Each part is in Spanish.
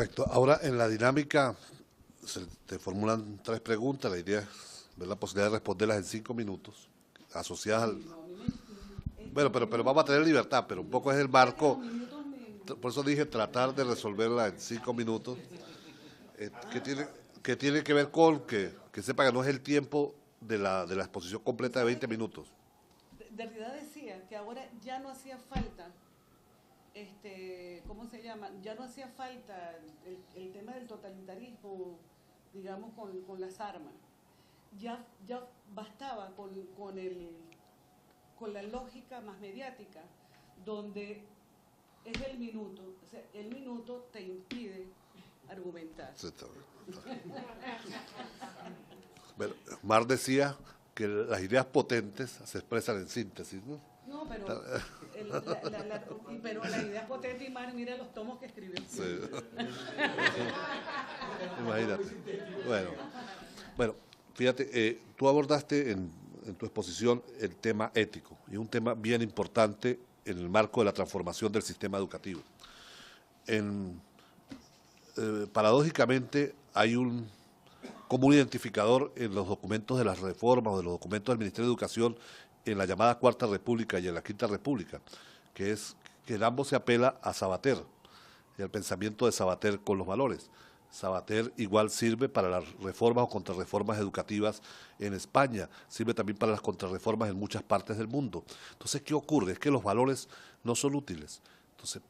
Perfecto. Ahora, en la dinámica, te formulan 3 preguntas. La idea es ver la posibilidad de responderlas en 5 minutos, asociadas al... Bueno, pero vamos a tener libertad, pero un poco es el marco. Por eso dije tratar de resolverla en 5 minutos. Que tiene que ver con que sepa que no es el tiempo de la exposición completa de 20 minutos. Derrida decía que ahora ya no hacía falta, ¿cómo se llama? Ya no hacía falta el tema del totalitarismo, digamos, con las armas. Ya bastaba con la lógica más mediática, donde es el minuto, o sea, el minuto te impide argumentar. Sí, está bien. Bueno, Mar decía que las ideas potentes se expresan en síntesis, ¿no? No, pero, pero la idea es potente y Mar, mira los tomos que escribió. Sí. Imagínate. Bueno, fíjate, tú abordaste en tu exposición el tema ético, y un tema bien importante en el marco de la transformación del sistema educativo. Paradójicamente hay un común identificador en los documentos de las reformas o de los documentos del Ministerio de Educación en la llamada Cuarta República y en la Quinta República, que es que en ambos se apela a Sabater y al pensamiento de Sabater con los valores. Sabater igual sirve para las reformas o contrarreformas educativas en España, sirve también para las contrarreformas en muchas partes del mundo. Entonces, ¿qué ocurre? Es que los valores no son útiles. Entonces,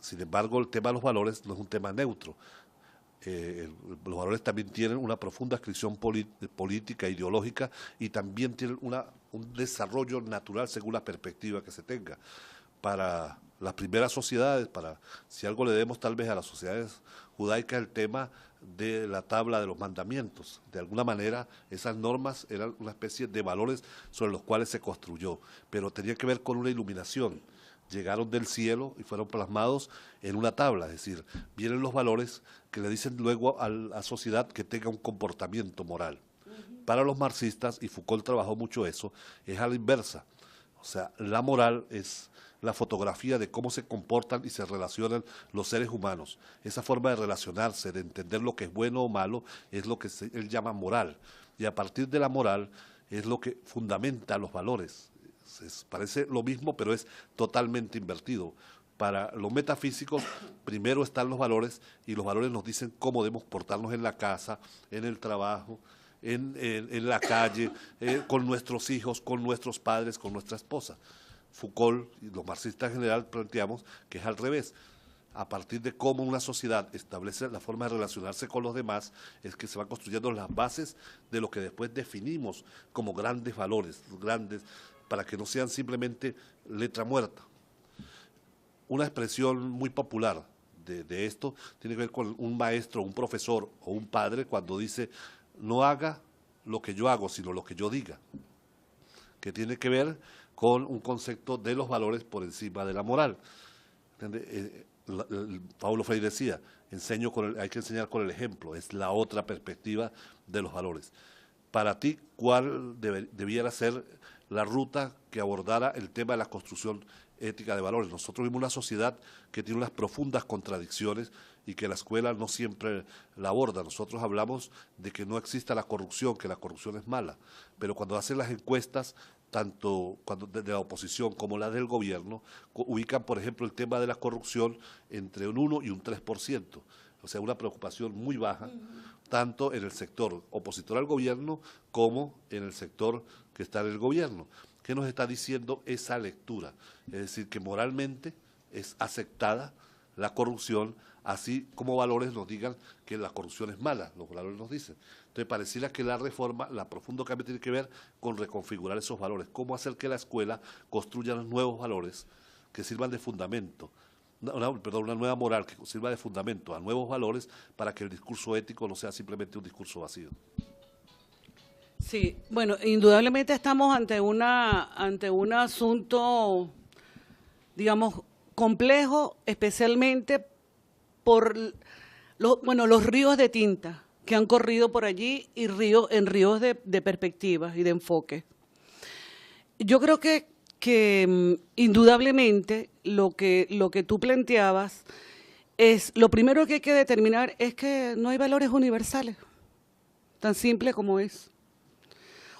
sin embargo, el tema de los valores no es un tema neutro. Los valores también tienen una profunda adscripción política, ideológica, y también tienen un desarrollo natural según la perspectiva que se tenga. Para las primeras sociedades, si algo le debemos tal vez a las sociedades judaicas, el tema de la tabla de los mandamientos. De alguna manera, esas normas eran una especie de valores sobre los cuales se construyó, pero tenía que ver con una iluminación. Llegaron del cielo y fueron plasmados en una tabla, es decir, vienen los valores que le dicen luego a la sociedad que tenga un comportamiento moral. Para los marxistas, y Foucault trabajó mucho eso, es a la inversa. O sea, la moral es la fotografía de cómo se comportan y se relacionan los seres humanos. Esa forma de relacionarse, de entender lo que es bueno o malo, es lo que él llama moral. Y a partir de la moral es lo que fundamenta los valores. Parece lo mismo, pero es totalmente invertido. Para los metafísicos, primero están los valores, y los valores nos dicen cómo debemos portarnos en la casa, en el trabajo, en la calle, con nuestros hijos, con nuestros padres, con nuestra esposa. Foucault y los marxistas en general planteamos que es al revés. A partir de cómo una sociedad establece la forma de relacionarse con los demás, es que se van construyendo las bases de lo que después definimos como grandes valores, para que no sean simplemente letra muerta. Una expresión muy popular de esto tiene que ver con un maestro, un profesor o un padre cuando dice: no haga lo que yo hago, sino lo que yo diga, que tiene que ver con un concepto de los valores por encima de la moral. Paulo Freire decía, hay que enseñar con el ejemplo, es la otra perspectiva de los valores. Para ti, ¿cuál debiera ser la ruta que abordara el tema de la construcción ética de valores? Nosotros vivimos una sociedad que tiene unas profundas contradicciones y que la escuela no siempre la aborda. Nosotros hablamos de que no exista la corrupción, que la corrupción es mala, pero cuando hacen las encuestas, tanto de la oposición como la del gobierno, ubican, por ejemplo, el tema de la corrupción entre un 1 y un 3%, o sea, una preocupación muy baja, tanto en el sector opositor al gobierno como en el sector que está en el gobierno. ¿Qué nos está diciendo esa lectura? Es decir, que moralmente es aceptada la corrupción, así como valores nos digan que la corrupción es mala, los valores nos dicen. Entonces, pareciera que la reforma, la profundo cambio tiene que ver con reconfigurar esos valores, cómo hacer que la escuela construya los nuevos valores que sirvan de fundamento, una nueva moral que sirva de fundamento a nuevos valores para que el discurso ético no sea simplemente un discurso vacío. Sí, bueno, indudablemente estamos ante un asunto, digamos, complejo, especialmente por los ríos de tinta que han corrido por allí y ríos de perspectivas y de enfoque. Yo creo que indudablemente lo que tú planteabas lo primero que hay que determinar es que no hay valores universales, tan simple como es.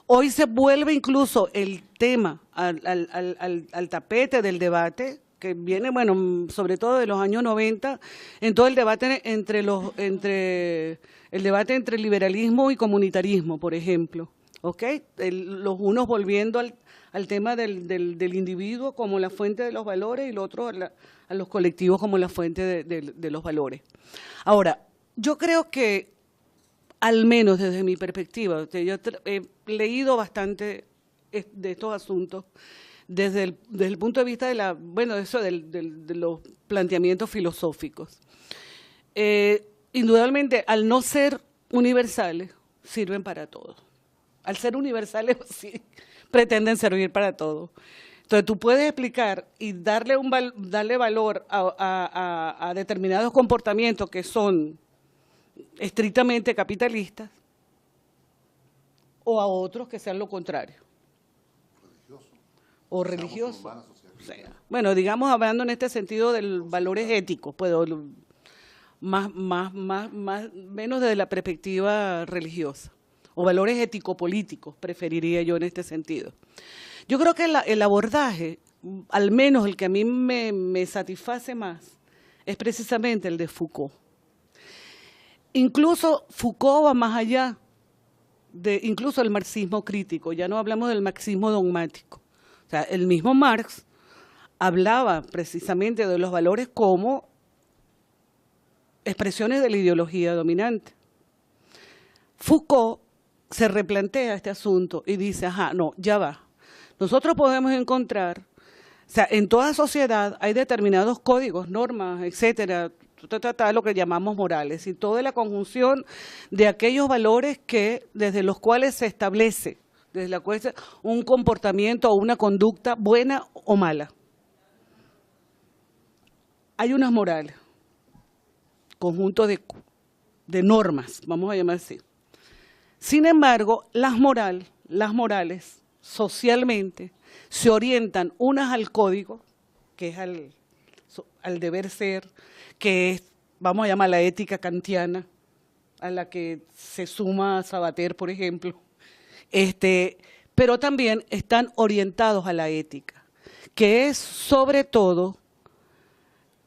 Hoy se vuelve incluso el tema al tapete del debate, que viene, bueno, sobre todo de los años 90, en todo el debate el debate entre liberalismo y comunitarismo, por ejemplo, ¿ok? Los unos volviendo al tema del individuo como la fuente de los valores y los otros a los colectivos como la fuente de los valores. Ahora, yo creo que, al menos desde mi perspectiva, yo he leído bastante de estos asuntos desde el punto de vista de los planteamientos filosóficos. Indudablemente, al no ser universales, sirven para todo. Al ser universales, sí, pretenden servir para todo. Entonces, tú puedes explicar y darle valor a determinados comportamientos que son estrictamente capitalistas o a otros que sean lo contrario. O religioso. O sea, bueno, digamos, hablando en este sentido de valores éticos, pues, menos desde la perspectiva religiosa, o valores ético-políticos, preferiría yo en este sentido. Yo creo que el abordaje, al menos el que a mí me satisface más, es precisamente el de Foucault. Incluso Foucault va más allá de incluso el marxismo crítico, ya no hablamos del marxismo dogmático. O sea, el mismo Marx hablaba precisamente de los valores como expresiones de la ideología dominante. Foucault se replantea este asunto y dice, ajá, no, ya va. Nosotros podemos encontrar, o sea, en toda sociedad hay determinados códigos, normas, etcétera, lo que llamamos morales, y toda la conjunción de aquellos valores desde los cuales se establece, desde la cual un comportamiento o una conducta buena o mala. Hay unas morales, conjunto de normas, vamos a llamar así. Sin embargo, las morales, socialmente, se orientan unas al código, que es al deber ser, que es, vamos a llamar la ética kantiana, a la que se suma Sabater, por ejemplo, pero también están orientados a la ética, que es sobre todo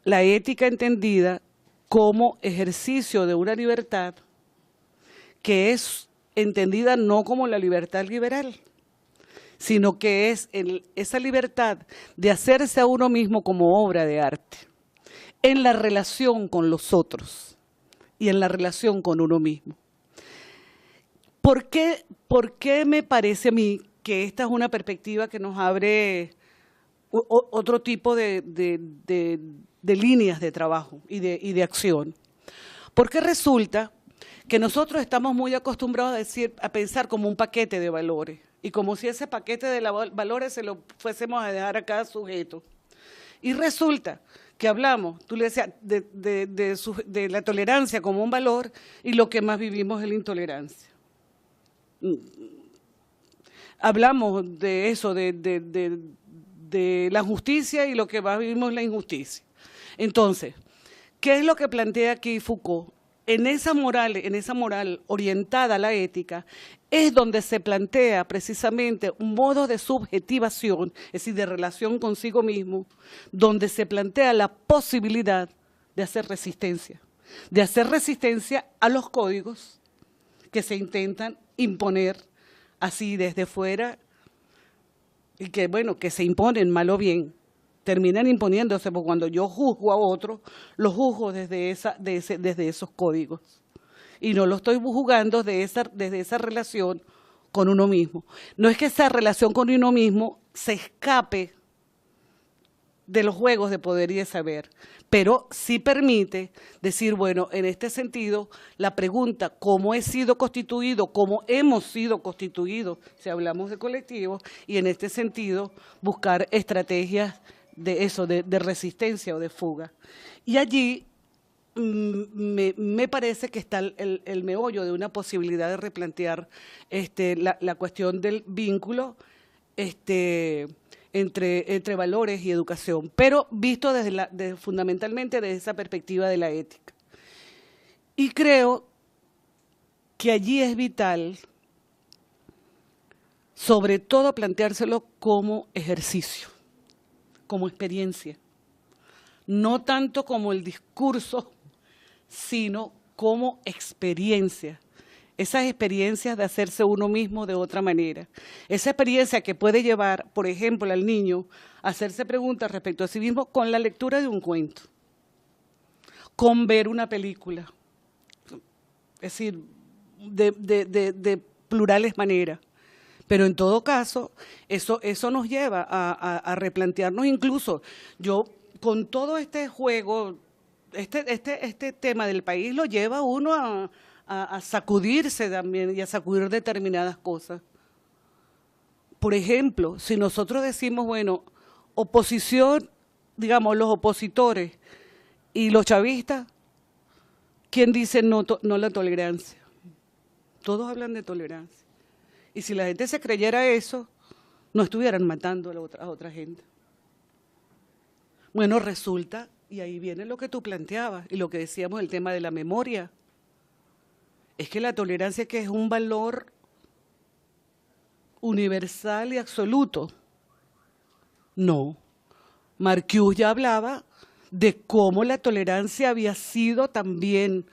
la ética entendida como ejercicio de una libertad que es entendida no como la libertad liberal, sino que es esa libertad de hacerse a uno mismo como obra de arte, en la relación con los otros y en la relación con uno mismo. ¿Por qué me parece a mí que esta es una perspectiva que nos abre otro tipo de líneas de trabajo y de acción? Porque resulta que nosotros estamos muy acostumbrados a pensar como un paquete de valores, y como si ese paquete de valores se lo fuésemos a dejar a cada sujeto. Y resulta que hablamos, tú le decías, de la tolerancia como un valor, y lo que más vivimos es la intolerancia. Hablamos de eso, de la justicia, y lo que más vivimos es la injusticia. Entonces, ¿qué es lo que plantea aquí Foucault? En esa moral orientada a la ética, es donde se plantea precisamente un modo de subjetivación, es decir, de relación consigo mismo, donde se plantea la posibilidad de hacer resistencia a los códigos que se intentan imponer así desde fuera, y que, bueno, que se imponen mal o bien, terminan imponiéndose, porque cuando yo juzgo a otro, lo juzgo desde esos códigos. Y no lo estoy juzgando desde esa relación con uno mismo. No es que esa relación con uno mismo se escape de los juegos de poder y de saber, pero sí permite decir, bueno, en este sentido, la pregunta, ¿cómo he sido constituido? ¿Cómo hemos sido constituidos? Si hablamos de colectivos, y en este sentido, buscar estrategias de resistencia o de fuga. Y allí me parece que está el meollo de una posibilidad de replantear la cuestión del vínculo entre valores y educación, pero visto fundamentalmente desde esa perspectiva de la ética. Y creo que allí es vital, sobre todo, planteárselo como ejercicio, como experiencia, no tanto como el discurso, sino como experiencia. Esas experiencias de hacerse uno mismo de otra manera. Esa experiencia que puede llevar, por ejemplo, al niño a hacerse preguntas respecto a sí mismo con la lectura de un cuento, con ver una película, es decir, de plurales maneras. Pero en todo caso, eso nos lleva a replantearnos incluso. Yo, con todo este juego, este tema del país lo lleva a uno a sacudirse también y a sacudir determinadas cosas. Por ejemplo, si nosotros decimos, bueno, oposición, digamos, los opositores y los chavistas, ¿quién dice no la tolerancia? Todos hablan de tolerancia. Y si la gente se creyera eso, no estuvieran matando a otra gente. Bueno, resulta, y ahí viene lo que tú planteabas y lo que decíamos, el tema de la memoria. Es que la tolerancia, que es un valor universal y absoluto. No. Marcuse ya hablaba de cómo la tolerancia había sido también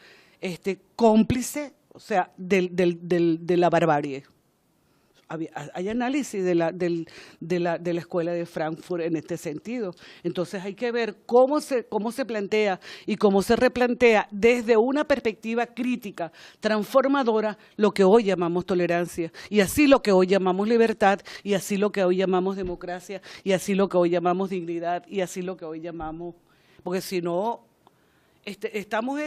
cómplice, o sea, de la barbarie. Hay análisis de la Escuela de Frankfurt en este sentido. Entonces hay que ver cómo se plantea y cómo se replantea desde una perspectiva crítica, transformadora, lo que hoy llamamos tolerancia, y así lo que hoy llamamos libertad, y así lo que hoy llamamos democracia, y así lo que hoy llamamos dignidad, y así lo que hoy llamamos… Porque si no… estamos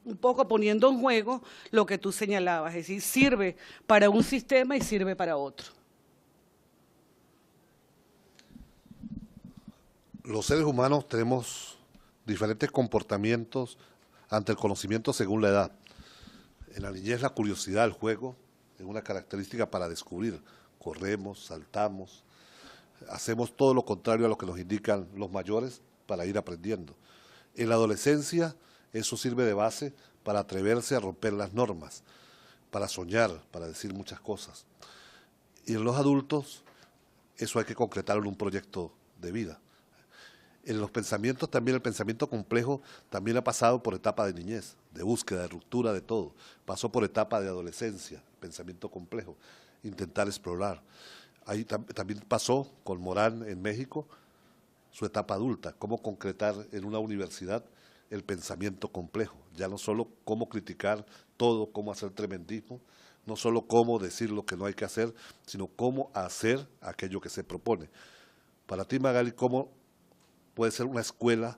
un poco poniendo en juego lo que tú señalabas, es decir, sirve para un sistema y sirve para otro. Los seres humanos tenemos diferentes comportamientos ante el conocimiento según la edad. En la niñez, la curiosidad, el juego, es una característica para descubrir. Corremos, saltamos, hacemos todo lo contrario a lo que nos indican los mayores para ir aprendiendo. En la adolescencia, eso sirve de base para atreverse a romper las normas, para soñar, para decir muchas cosas. Y en los adultos, eso hay que concretarlo en un proyecto de vida. En los pensamientos también, el pensamiento complejo también ha pasado por etapa de niñez, de búsqueda, de ruptura, de todo. Pasó por etapa de adolescencia, pensamiento complejo, intentar explorar. Ahí también pasó con Morán en México, su etapa adulta, cómo concretar en una universidad el pensamiento complejo, ya no solo cómo criticar todo, cómo hacer tremendismo, no solo cómo decir lo que no hay que hacer, sino cómo hacer aquello que se propone. Para ti, Magali, ¿cómo puede ser una escuela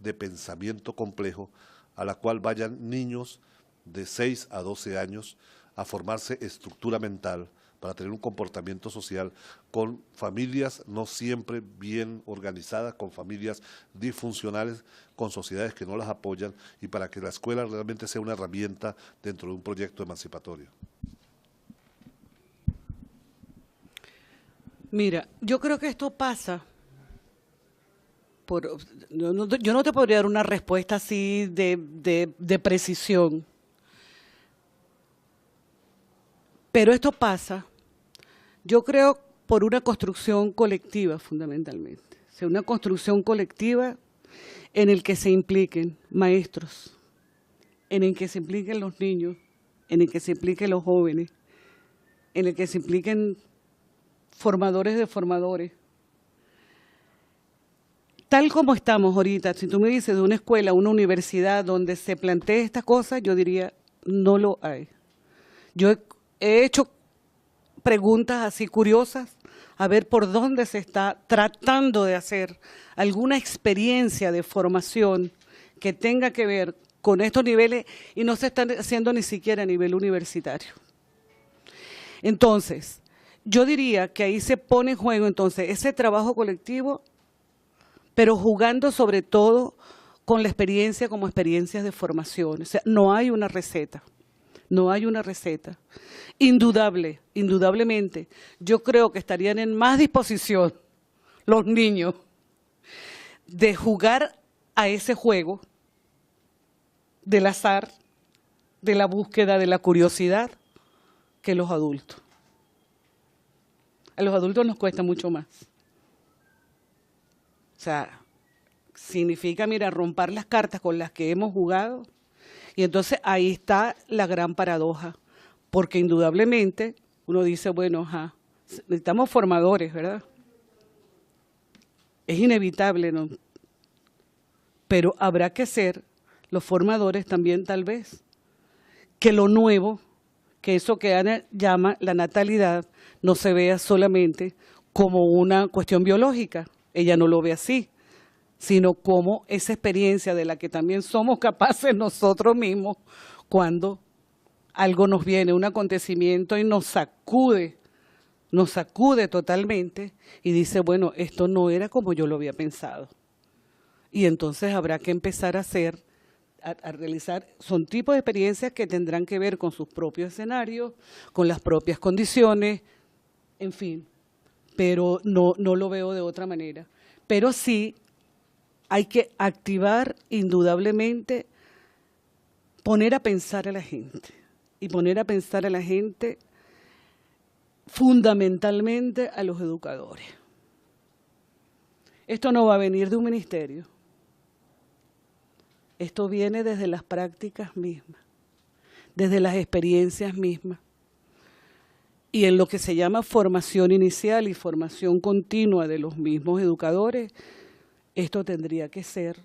de pensamiento complejo a la cual vayan niños de 6 a 12 años a formarse estructura mental, para tener un comportamiento social con familias no siempre bien organizadas, con familias disfuncionales, con sociedades que no las apoyan, y para que la escuela realmente sea una herramienta dentro de un proyecto emancipatorio? Mira, yo creo que esto pasa yo no te podría dar una respuesta así de precisión, pero esto pasa, yo creo, por una construcción colectiva fundamentalmente. O sea, una construcción colectiva en el que se impliquen maestros, en el que se impliquen los niños, en el que se impliquen los jóvenes, en el que se impliquen formadores de formadores. Tal como estamos ahorita, si tú me dices de una escuela, una universidad donde se plantee esta cosa, yo diría, no lo hay. Yo he hecho preguntas así curiosas, a ver por dónde se está tratando de hacer alguna experiencia de formación que tenga que ver con estos niveles, y no se están haciendo ni siquiera a nivel universitario. Entonces, yo diría que ahí se pone en juego entonces ese trabajo colectivo, pero jugando sobre todo con la experiencia como experiencias de formación. O sea, no hay una receta. No hay una receta. Indudablemente, yo creo que estarían en más disposición los niños de jugar a ese juego del azar, de la búsqueda, de la curiosidad, que los adultos. A los adultos nos cuesta mucho más. O sea, significa, mira, romper las cartas con las que hemos jugado. Y entonces ahí está la gran paradoja, porque indudablemente uno dice, bueno, necesitamos formadores, ¿verdad? Es inevitable, ¿no? Pero habrá que ser los formadores también, tal vez, que lo nuevo, que eso que Ana llama la natalidad, no se vea solamente como una cuestión biológica. Ella no lo ve así, sino como esa experiencia de la que también somos capaces nosotros mismos cuando algo nos viene, un acontecimiento y nos sacude totalmente y dice, bueno, esto no era como yo lo había pensado. Y entonces habrá que empezar a realizar, son tipos de experiencias que tendrán que ver con sus propios escenarios, con las propias condiciones, en fin, pero no lo veo de otra manera. Pero sí hay que activar indudablemente, poner a pensar a la gente, y poner a pensar a la gente fundamentalmente a los educadores. Esto no va a venir de un ministerio. Esto viene desde las prácticas mismas, desde las experiencias mismas. Y en lo que se llama formación inicial y formación continua de los mismos educadores, esto tendría que ser,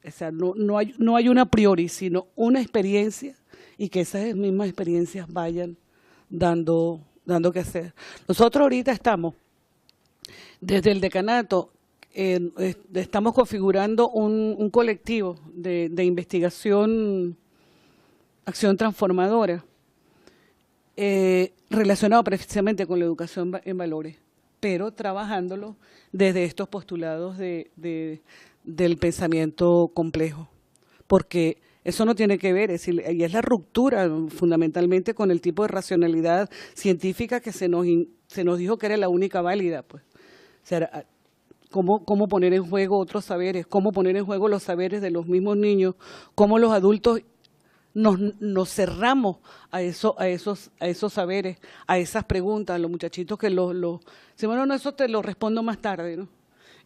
o sea, no hay una a priori, sino una experiencia y que esas mismas experiencias vayan dando que hacer. Nosotros ahorita estamos, desde el decanato, estamos configurando un colectivo de investigación, acción transformadora, relacionado precisamente con la educación en valores, pero trabajándolo desde estos postulados del pensamiento complejo, porque eso no tiene que ver, es decir, y es la ruptura fundamentalmente con el tipo de racionalidad científica que se nos dijo que era la única válida, pues. O sea, cómo poner en juego otros saberes, cómo poner en juego los saberes de los mismos niños, cómo los adultos nos cerramos a esos saberes, a esas preguntas, a los muchachitos que dicen, bueno, no, eso te lo respondo más tarde, ¿no?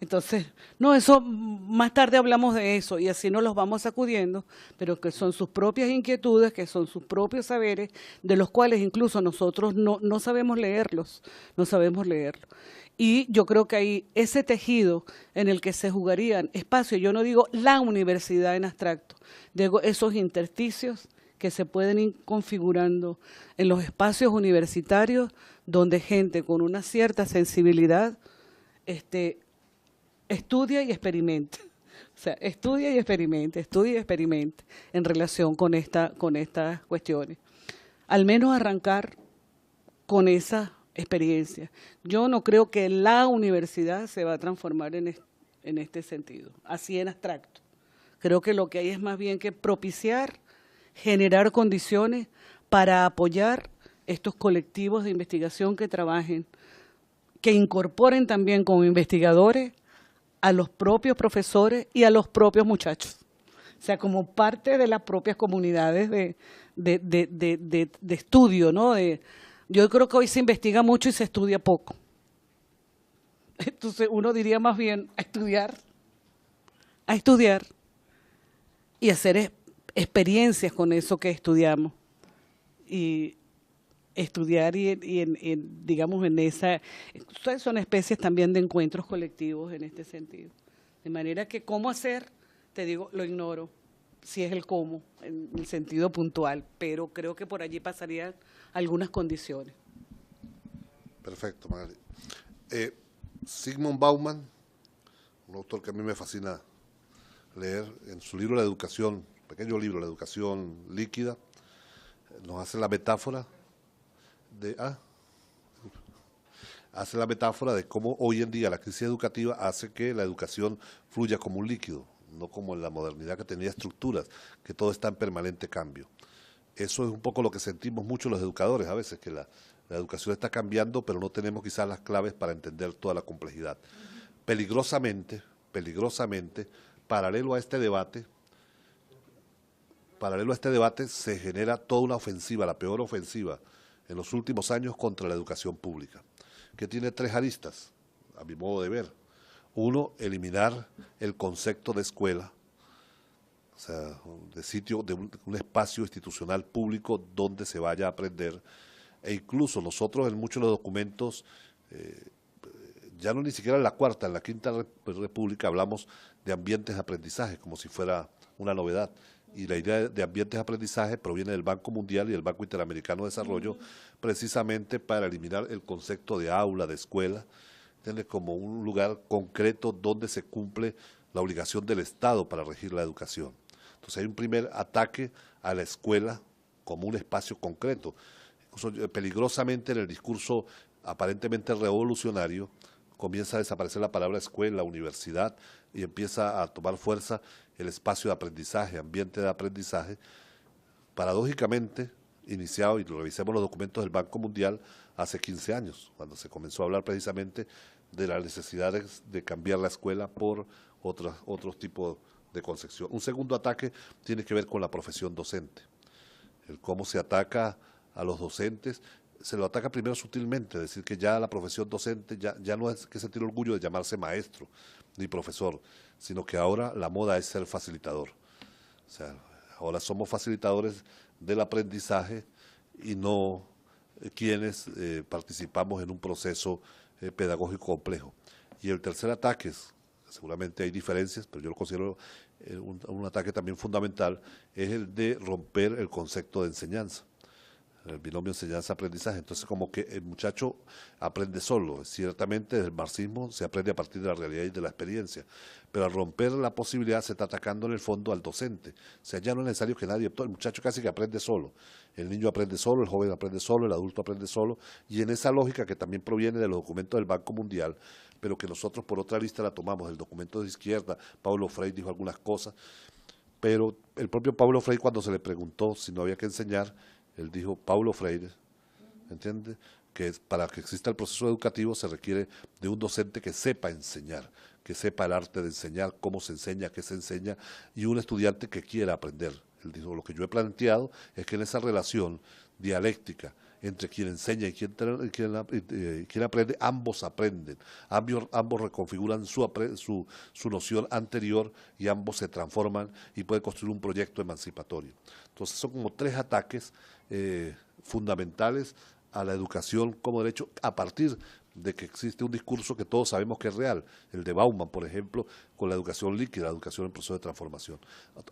Entonces, no, eso más tarde hablamos de eso y así nos los vamos sacudiendo, pero que son sus propias inquietudes, que son sus propios saberes, de los cuales incluso nosotros no sabemos leerlos, no sabemos leerlos. Y yo creo que ahí ese tejido en el que se jugarían espacios, yo no digo la universidad en abstracto, digo esos intersticios que se pueden ir configurando en los espacios universitarios donde gente con una cierta sensibilidad estudia y experimenta. O sea, estudia y experimente en relación con estas cuestiones. Al menos arrancar con esa experiencia. Yo no creo que la universidad se va a transformar en este sentido, así en abstracto. Creo que lo que hay es más bien que propiciar, generar condiciones para apoyar estos colectivos de investigación que trabajen, que incorporen también como investigadores a los propios profesores y a los propios muchachos. O sea, como parte de las propias comunidades de estudio, ¿no? Yo creo que hoy se investiga mucho y se estudia poco. Entonces uno diría más bien a estudiar y hacer experiencias con eso que estudiamos. Y estudiar digamos, en esa... Son especies también de encuentros colectivos en este sentido. De manera que cómo hacer, te digo, lo ignoro, si es el cómo, en el sentido puntual, pero creo que por allí pasarían algunas condiciones. Perfecto, Magali. Zygmunt Bauman, un autor que a mí me fascina leer, en su libro La Educación, pequeño libro, La Educación Líquida, nos hace la metáfora de cómo hoy en día la crisis educativa hace que la educación fluya como un líquido, no como en la modernidad que tenía estructuras, que todo está en permanente cambio. Eso es un poco lo que sentimos mucho los educadores a veces, que la educación está cambiando, pero no tenemos quizás las claves para entender toda la complejidad. peligrosamente, paralelo a este debate, se genera toda una ofensiva, la peor ofensiva en los últimos años contra la educación pública, que tiene tres aristas, a mi modo de ver. Uno, eliminar el concepto de escuela, o sea, de sitio, de un espacio institucional público donde se vaya a aprender, e incluso nosotros en muchos de los documentos, ya no ni siquiera en la cuarta, en la quinta república hablamos de ambientes de aprendizaje, como si fuera una novedad. Y la idea de ambientes de aprendizaje proviene del Banco Mundial y del Banco Interamericano de Desarrollo, precisamente para eliminar el concepto de aula, de escuela, ¿entiendes? Como un lugar concreto donde se cumple la obligación del Estado para regir la educación. Entonces hay un primer ataque a la escuela como un espacio concreto. Incluso peligrosamente en el discurso aparentemente revolucionario comienza a desaparecer la palabra escuela, universidad, y empieza a tomar fuerza el espacio de aprendizaje, ambiente de aprendizaje, paradójicamente iniciado, y lo revisemos los documentos del Banco Mundial, hace 15 años, cuando se comenzó a hablar precisamente de las necesidades de cambiar la escuela por otros tipos de concepción. Un segundo ataque tiene que ver con la profesión docente, el cómo se ataca a los docentes. Se lo ataca primero sutilmente, decir que ya la profesión docente ya no es que sentir orgullo de llamarse maestro ni profesor, sino que ahora la moda es ser facilitador. O sea, ahora somos facilitadores del aprendizaje y no quienes participamos en un proceso pedagógico complejo. Y el tercer ataque, seguramente hay diferencias, pero yo lo considero un ataque también fundamental, es el de romper el concepto de enseñanza, el binomio enseñanza-aprendizaje. Entonces, como que el muchacho aprende solo. Ciertamente, desde el marxismo se aprende a partir de la realidad y de la experiencia, pero al romper la posibilidad se está atacando en el fondo al docente. O sea, ya no es necesario que nadie, el muchacho casi que aprende solo. El niño aprende solo, el joven aprende solo, el adulto aprende solo, y en esa lógica que también proviene de los documentos del Banco Mundial, pero que nosotros por otra lista la tomamos, el documento de izquierda. Paulo Freire dijo algunas cosas, pero el propio Paulo Freire, cuando se le preguntó si no había que enseñar, él dijo, Paulo Freire, ¿entiende? Que para que exista el proceso educativo se requiere de un docente que sepa enseñar, que sepa el arte de enseñar, cómo se enseña, qué se enseña, y un estudiante que quiera aprender. Él dijo, lo que yo he planteado es que en esa relación dialéctica entre quien enseña y quien aprende, ambos aprenden, ambos reconfiguran su noción anterior y ambos se transforman y pueden construir un proyecto emancipatorio. Entonces son como tres ataques fundamentales a la educación como derecho a partir de que existe un discurso que todos sabemos que es real, el de Bauman, por ejemplo, con la educación líquida, la educación en proceso de transformación.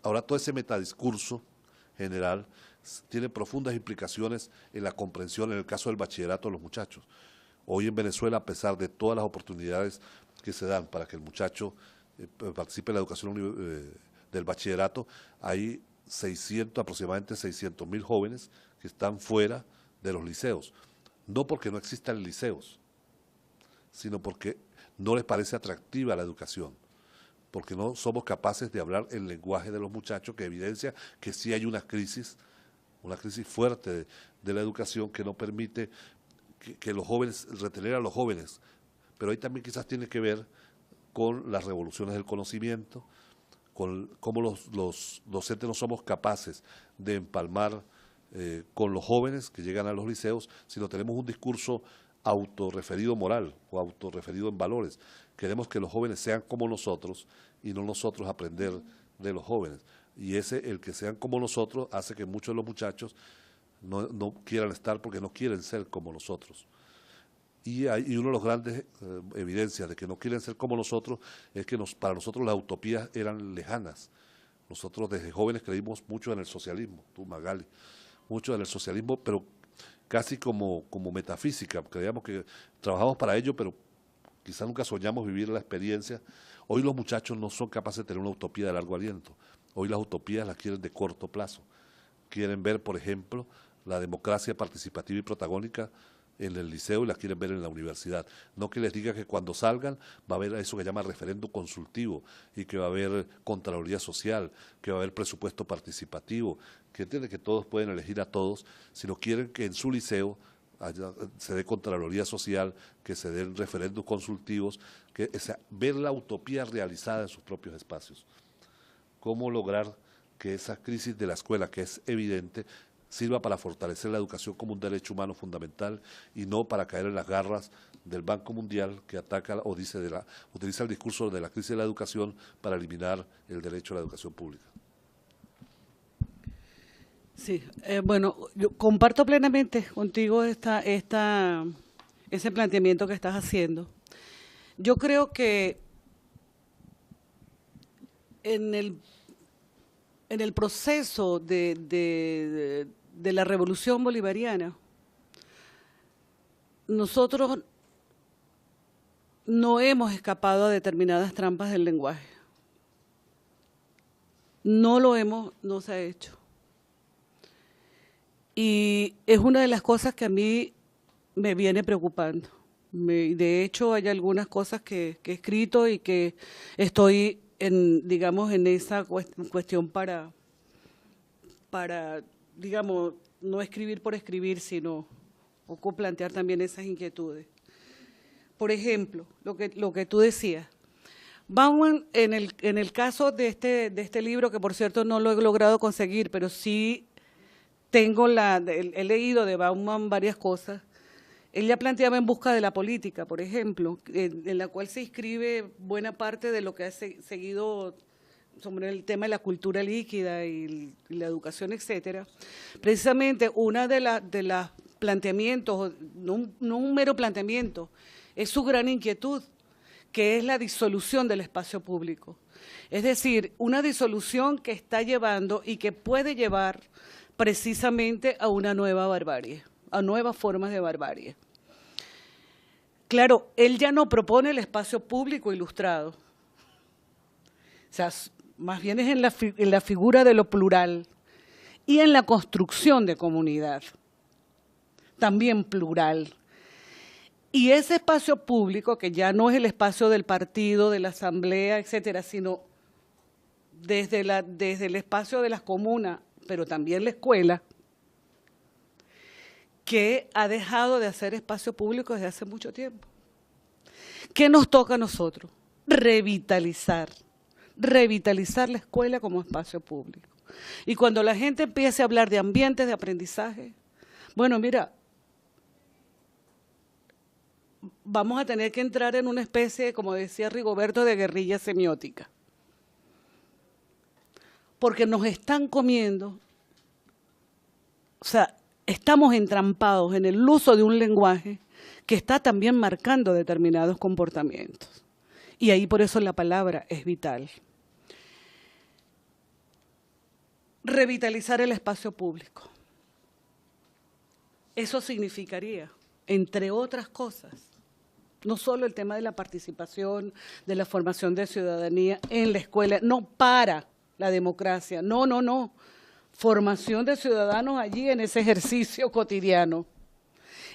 Ahora todo ese metadiscurso general tiene profundas implicaciones en la comprensión, en el caso del bachillerato de los muchachos. Hoy en Venezuela, a pesar de todas las oportunidades que se dan para que el muchacho participe en la educación del bachillerato, hay aproximadamente 600.000 jóvenes que están fuera de los liceos. No porque no existan liceos, sino porque no les parece atractiva la educación, porque no somos capaces de hablar el lenguaje de los muchachos, que evidencia que sí hay una crisis fuerte de la educación que no permite que los jóvenes, retener a los jóvenes. Pero ahí también quizás tiene que ver con las revoluciones del conocimiento, con cómo los docentes no somos capaces de empalmar con los jóvenes que llegan a los liceos, sino tenemos un discurso autorreferido moral o autorreferido en valores. Queremos que los jóvenes sean como nosotros y no nosotros aprender de los jóvenes. Y el que sean como nosotros hace que muchos de los muchachos no quieran estar porque no quieren ser como nosotros. Y una de las grandes evidencias de que no quieren ser como nosotros es que para nosotros las utopías eran lejanas. Nosotros desde jóvenes creímos mucho en el socialismo, tú Magali, mucho en el socialismo, pero casi como metafísica, creíamos que trabajamos para ello, pero quizás nunca soñamos vivir la experiencia. Hoy los muchachos no son capaces de tener una utopía de largo aliento. Hoy las utopías las quieren de corto plazo. Quieren ver, por ejemplo, la democracia participativa y protagónica en el liceo y las quieren ver en la universidad. No que les diga que cuando salgan va a haber eso que llama referéndum consultivo y que va a haber contraloría social, que va a haber presupuesto participativo, que entienden que todos pueden elegir a todos, sino quieren que en su liceo se dé contraloría social, que se den referendos consultivos, ver la utopía realizada en sus propios espacios. ¿Cómo lograr que esa crisis de la escuela, que es evidente, sirva para fortalecer la educación como un derecho humano fundamental y no para caer en las garras del Banco Mundial, que ataca o utiliza el discurso de la crisis de la educación para eliminar el derecho a la educación pública? Sí, bueno, yo comparto plenamente contigo ese planteamiento que estás haciendo. Yo creo que en el proceso de la revolución bolivariana, nosotros no hemos escapado a determinadas trampas del lenguaje. No se ha hecho. Y es una de las cosas que a mí me viene preocupando. De hecho, hay algunas cosas que he escrito y que estoy digamos, en esa cuestión para, digamos, no escribir por escribir, sino un poco plantear también esas inquietudes. Por ejemplo, lo que tú decías, Bauman, en el caso de este libro, que por cierto no lo he logrado conseguir, pero sí he leído de Bauman varias cosas. Él ya planteaba En busca de la política, por ejemplo, en la cual se inscribe buena parte de lo que ha seguido sobre el tema de la cultura líquida y la educación, etcétera. Precisamente una de las planteamientos, no un mero planteamiento, es su gran inquietud, que es la disolución del espacio público. Es decir, una disolución que está llevando y que puede llevar precisamente a una nueva barbarie, a nuevas formas de barbarie. Claro, él ya no propone el espacio público ilustrado, o sea, más bien es en la figura de lo plural y en la construcción de comunidad, también plural. Y ese espacio público, que ya no es el espacio del partido, de la asamblea, etcétera, sino desde el espacio de las comunas, pero también la escuela, que ha dejado de hacer espacio público desde hace mucho tiempo. ¿Qué nos toca a nosotros? Revitalizar la escuela como espacio público. Y cuando la gente empiece a hablar de ambientes de aprendizaje, bueno, mira, vamos a tener que entrar en una especie, como decía Rigoberto, de guerrilla semiótica. Porque nos están comiendo, o sea, estamos entrampados en el uso de un lenguaje que está también marcando determinados comportamientos. Y ahí por eso la palabra es vital. Revitalizar el espacio público. Eso significaría, entre otras cosas, no solo el tema de la participación, de la formación de ciudadanía en la escuela, no para la democracia, no. Formación de ciudadanos allí en ese ejercicio cotidiano.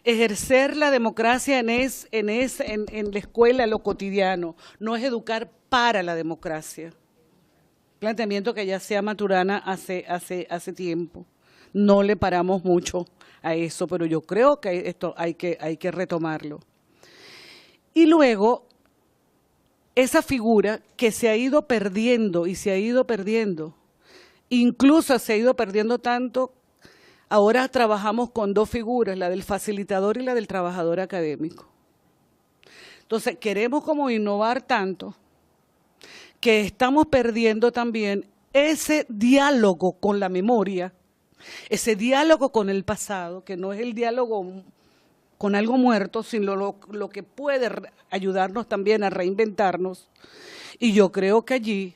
Ejercer la democracia en la escuela, lo cotidiano, no es educar para la democracia. Planteamiento que ya hacía Maturana hace tiempo. No le paramos mucho a eso, pero yo creo que esto hay que retomarlo. Y luego, esa figura que se ha ido perdiendo y se ha ido perdiendo, incluso se ha ido perdiendo tanto, ahora trabajamos con dos figuras, la del facilitador y la del trabajador académico. Entonces, queremos como innovar tanto que estamos perdiendo también ese diálogo con la memoria, ese diálogo con el pasado, que no es el diálogo con algo muerto, sino lo que puede ayudarnos también a reinventarnos. Y yo creo que allí,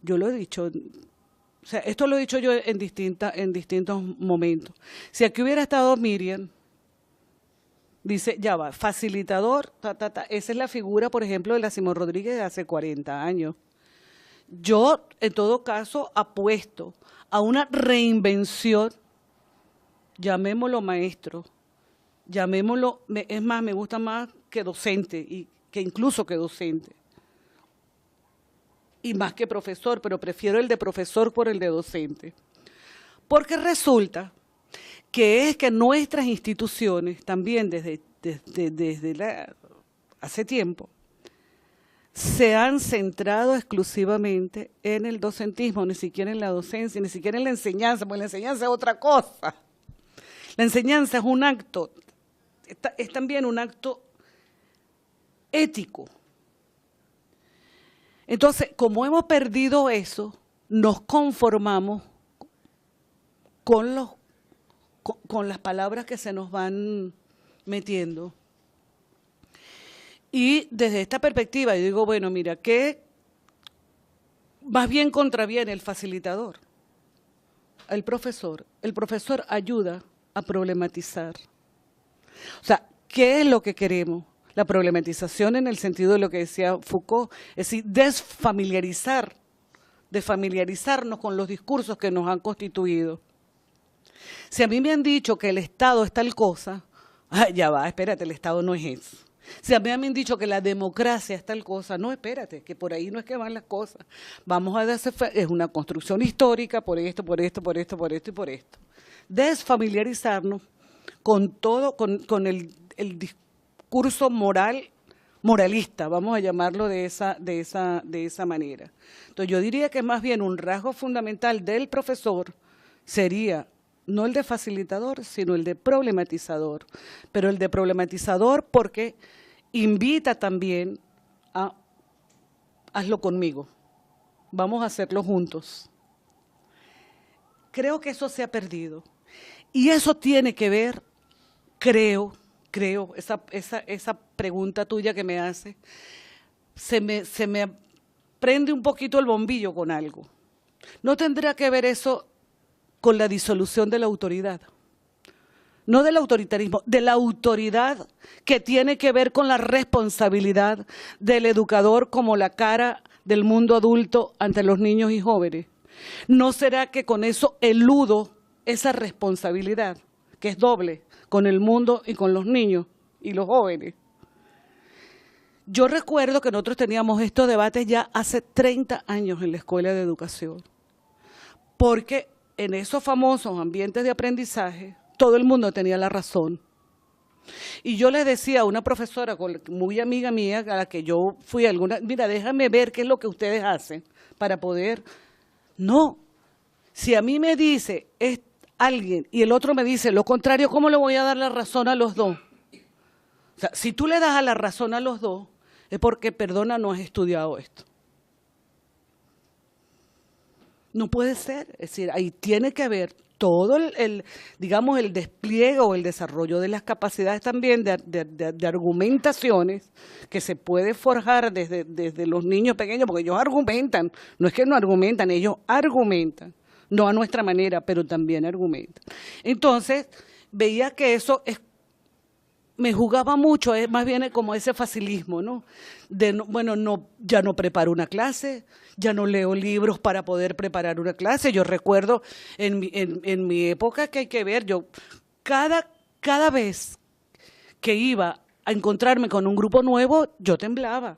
yo lo he dicho, o sea, esto lo he dicho yo en distintos momentos. Si aquí hubiera estado Miriam, dice, ya va, facilitador, esa es la figura, por ejemplo, de la Simón Rodríguez de hace 40 años. Yo, en todo caso, apuesto a una reinvención, llamémoslo maestro, llamémoslo, es más, me gusta más que docente, y que incluso que docente. Y más que profesor, pero prefiero el de profesor por el de docente. Porque resulta que es que nuestras instituciones, también desde hace tiempo, se han centrado exclusivamente en el docentismo, ni siquiera en la docencia, ni siquiera en la enseñanza, porque la enseñanza es otra cosa. La enseñanza es un acto, es también un acto ético. Entonces, como hemos perdido eso, nos conformamos con las palabras que se nos van metiendo. Y desde esta perspectiva yo digo, bueno, mira, ¿qué más bien contraviene el facilitador? El profesor. El profesor ayuda a problematizar. O sea, ¿qué es lo que queremos? La problematización en el sentido de lo que decía Foucault, es decir, desfamiliarizarnos con los discursos que nos han constituido. Si a mí me han dicho que el Estado es tal cosa, ya va, espérate, el Estado no es eso. Si a mí me han dicho que la democracia es tal cosa, no, espérate, que por ahí no es que van las cosas. Vamos a hacer, es una construcción histórica por esto, por esto, por esto, por esto y por esto. Desfamiliarizarnos con todo, con el discurso moralista, vamos a llamarlo de esa manera. Entonces yo diría que más bien un rasgo fundamental del profesor sería no el de facilitador, sino el de problematizador. Pero el de problematizador porque invita también a hazlo conmigo, vamos a hacerlo juntos. Creo que eso se ha perdido. Y eso tiene que ver, creo, esa pregunta tuya que me hace, se me prende un poquito el bombillo con algo. ¿No tendrá que ver eso con la disolución de la autoridad? No del autoritarismo, de la autoridad que tiene que ver con la responsabilidad del educador como la cara del mundo adulto ante los niños y jóvenes. ¿No será que con eso eludo esa responsabilidad, que es doble, con el mundo y con los niños y los jóvenes? Yo recuerdo que nosotros teníamos estos debates ya hace 30 años en la Escuela de Educación, porque en esos famosos ambientes de aprendizaje, todo el mundo tenía la razón. Y yo le decía a una profesora muy amiga mía, a la que yo fui mira, déjame ver qué es lo que ustedes hacen para poder. No, si a mí me dice alguien y el otro me dice lo contrario, ¿cómo le voy a dar la razón a los dos? O sea, si tú le das la razón a los dos, es porque, perdona, no has estudiado esto. No puede ser, es decir, ahí tiene que haber todo digamos, el despliegue o el desarrollo de las capacidades también de argumentaciones que se puede forjar desde los niños pequeños, porque ellos argumentan, no es que no argumentan, ellos argumentan, no a nuestra manera, pero también argumentan. Entonces, veía que eso me jugaba mucho, es más bien como ese facilismo, ¿no? Ya no preparo una clase, ya no leo libros para poder preparar una clase. Yo recuerdo en mi época que hay que ver, yo cada vez que iba a encontrarme con un grupo nuevo, yo temblaba.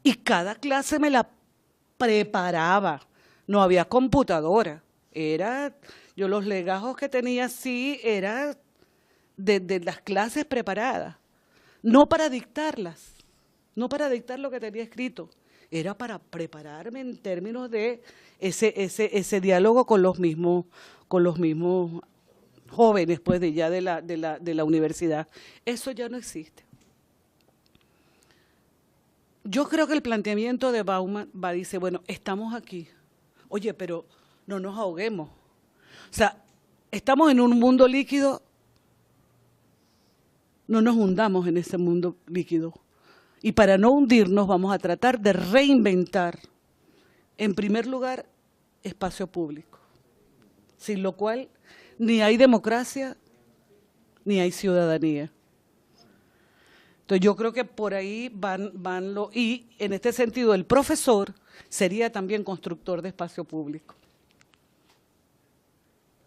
Y cada clase me la preparaba. No había computadora, yo los legajos que tenía sí era de las clases preparadas, no para dictarlas, no para dictar lo que tenía escrito, era para prepararme en términos de ese diálogo con los mismos jóvenes, pues de la universidad. Eso ya no existe. Yo creo que el planteamiento de Bauman dice, bueno, estamos aquí, oye, pero no nos ahoguemos. O sea, estamos en un mundo líquido, no nos hundamos en ese mundo líquido. Y para no hundirnos vamos a tratar de reinventar, en primer lugar, espacio público, sin lo cual ni hay democracia ni hay ciudadanía. Entonces yo creo que por ahí y en este sentido el profesor sería también constructor de espacio público.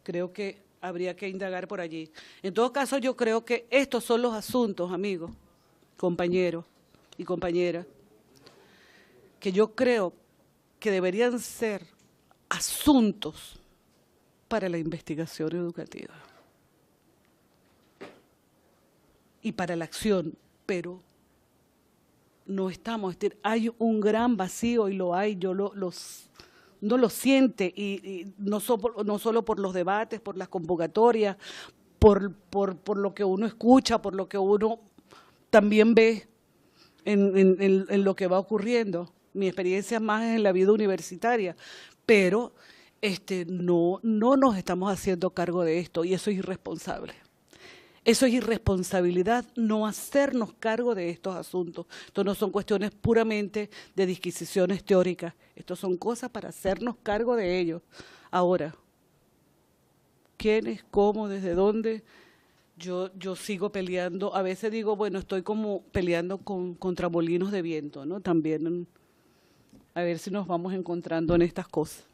Creo que habría que indagar por allí. En todo caso, yo creo que estos son los asuntos, amigos, compañeros y compañeras, que yo creo que deberían ser asuntos para la investigación educativa y para la acción, pero no estamos, hay un gran vacío y lo hay, no lo siente, y no solo por los debates, por las convocatorias, por lo que uno escucha, por lo que uno también ve en lo que va ocurriendo. Mi experiencia más es en la vida universitaria, pero no nos estamos haciendo cargo de esto, y eso es irresponsable. Eso es irresponsabilidad, no hacernos cargo de estos asuntos. Esto no son cuestiones puramente de disquisiciones teóricas. Esto son cosas para hacernos cargo de ellos. Ahora, ¿quiénes, cómo, desde dónde? Yo sigo peleando. A veces digo, bueno, estoy como peleando contra molinos de viento, ¿no? También, a ver si nos vamos encontrando en estas cosas.